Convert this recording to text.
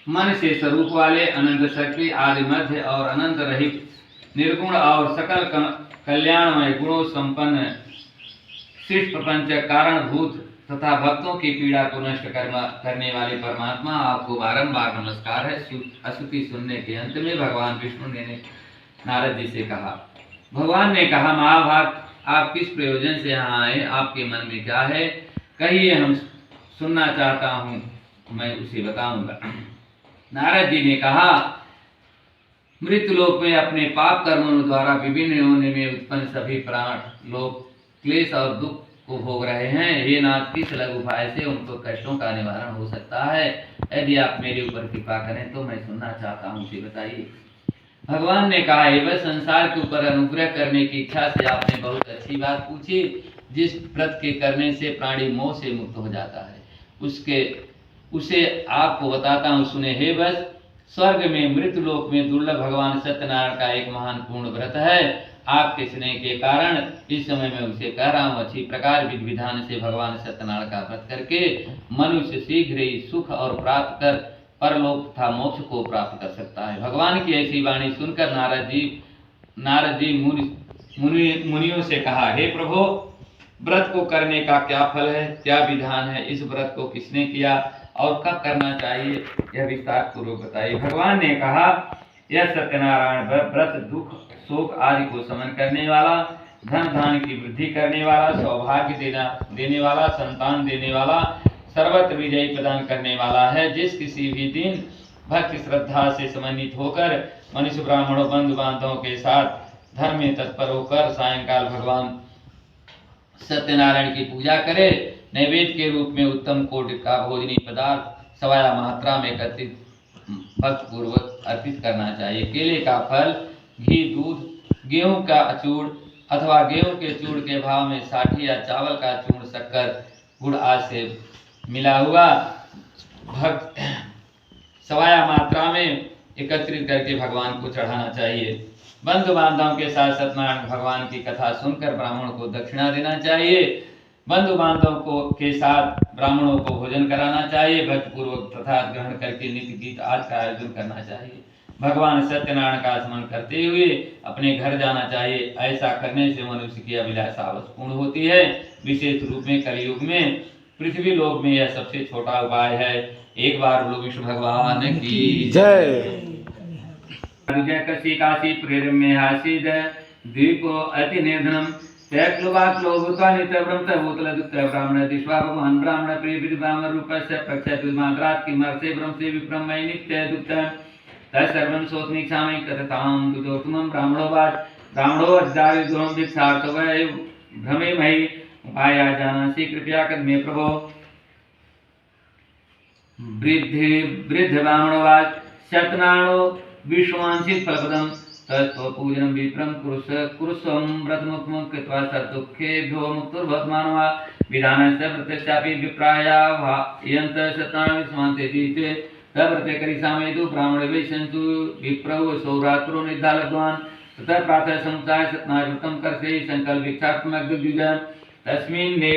मन से स्वरूप वाले, अनंत शक्ति आदि मध्य और अनंत रहित, निर्गुण और सकल कल्याणमय गुणों संपन्न, शिष्ट प्रपंच कारणभूत तथा भक्तों की पीड़ा को नष्ट करने वाले परमात्मा, आपको बारंबार नमस्कार है। स्तुति सुनने के अंत में भगवान विष्णु ने नारद जी से कहा, भगवान ने कहा, महाभाग, आप किस प्रयोजन से यहाँ आए? आपके मन में क्या है? कहिए, हम सुनना चाहता हूँ, मैं उसे बताऊंगा। नारद जी ने कहा, मृत्युलोक में अपने पाप कर्मों द्वारा विभिन्न योनि में उत्पन्न सभी प्राण लोग क्लेश और दुख को भोग रहे हैं। हे नाथ, किस अलग उपाय से उनको कष्टों का निवारण हो सकता है? यदि आप मेरे ऊपर कृपा करें तो मैं सुनना चाहता हूँ, उसे बताइए। भगवान ने कहा, बस संसार के ऊपर अनुग्रह करने की इच्छा से आपने बहुत अच्छी बात पूछी। जिस व्रत के करने से प्राणी मोह से मुक्त हो जाता है, उसे आपको बताता हूँ, सुने। हे बस, स्वर्ग में मृत्युलोक में दुर्लभ भगवान सत्यनारायण का एक महान पूर्ण व्रत है। आपके स्नेह के कारण इस समय मैं उसे कह रहा हूँ। अच्छी प्रकार विधि विधान से भगवान सत्यनारायण का व्रत करके मनुष्य शीघ्र ही सुख और प्राप्त कर परलोक तथा मोक्ष को प्राप्त कर सकता है। भगवान की ऐसी वाणी सुनकर नारद जी मुनियों से कहा, हे प्रभु, व्रत को करने का क्या फल है, क्या विधान है? इस व्रत को किसने किया और कब करना चाहिए, यह विस्तार पूर्वक बताइए। भगवान ने कहा, यह सत्यनारायण व्रत दुख शोक आदि को शमन करने वाला, धन धान की वृद्धि करने वाला, सौभाग्य देने वाला, संतान देने वाला, सर्वत्र विजयी प्रदान करने वाला है। जिस किसी भी दिन भक्ति श्रद्धा से समन्वित होकर मनुष्य ब्राह्मणों बंधु बांधवों के साथ धर्म में तत्पर होकर सायंकाल भगवान सत्यनारायण की पूजा करे, नैवेद्य के रूप में उत्तम कोटि का भोजनी पदार्थ सवाया मात्रा में एकत्रित भक्त पूर्वक अर्पित करना चाहिए। केले का फल, घी, दूध, गेहूं का अचूर्ण अथवा गेहूं के चूर्ण के भाव में साठी या चावल का चूर्ण, शक्कर, गुड़ आदि से मिला हुआ भक्त सवाया मात्रा में एकत्रित करके भगवान को चढ़ाना चाहिए। बंधु बांधवों के साथ सत्यनारायण भगवान की कथा सुनकर ब्राह्मण को दक्षिणा देना चाहिए। बंधु बांधवों के साथ ब्राह्मणों को भोजन कराना चाहिए। भक्ति पूर्वक प्रसाद ग्रहण करके नित्य गीत आदि का आयोजन करना चाहिए। भगवान सत्यनारायण का स्मरण करते हुए अपने घर जाना चाहिए। ऐसा करने से मनुष्य की अभिलाषा अवश्य पूर्ण होती है। विशेष रूप में कलयुग में पृथ्वी लोक में यह सबसे छोटा उपाय है। एक बार बोलो विष्णु भगवान की जय। जय कशी काशी प्रेरम्य हासिद द्वीपो अति निर्धनम ब्राह्मण दिश्वा भगवान ब्राह्मण प्रिय विधि ब्राह्मण रूपस्य प्रक्षय मात्रात् किमर्थे ब्रह्मसे विब्रह्मय नित्य दुक्तम तत्सर्वं सोत्मीक्षामि कथतां तुजोत्तमं ब्राह्मणो अद्दारिद्रों भिक्षार्थ वै भ्रमे मयि उपाया जानासि कृपया कर मे प्रभो। वृद्ध ब्राह्मणवाद सत्यनारायणो विश्वांसित फलपदम तत्व पूजनम विप्रम कुरुस्वम व्रतमुक्तम कृत्वा सदुःखेभ्यो मुक्तुर्भवत्मानवा विधानस्य प्रत्यक्षापि विप्राया यंत सत्यनारायण समान्ते जीते तव्रते करिसामेतु ब्राह्मणे वै सन्तु विप्रौ सौरात्रो निर्धालद्वान् ततः प्रातः समुत्थाय सत्यनारायण व्रतं कर्षे संकल्प भिक्षार्थमग्रद्विज तस्मिन्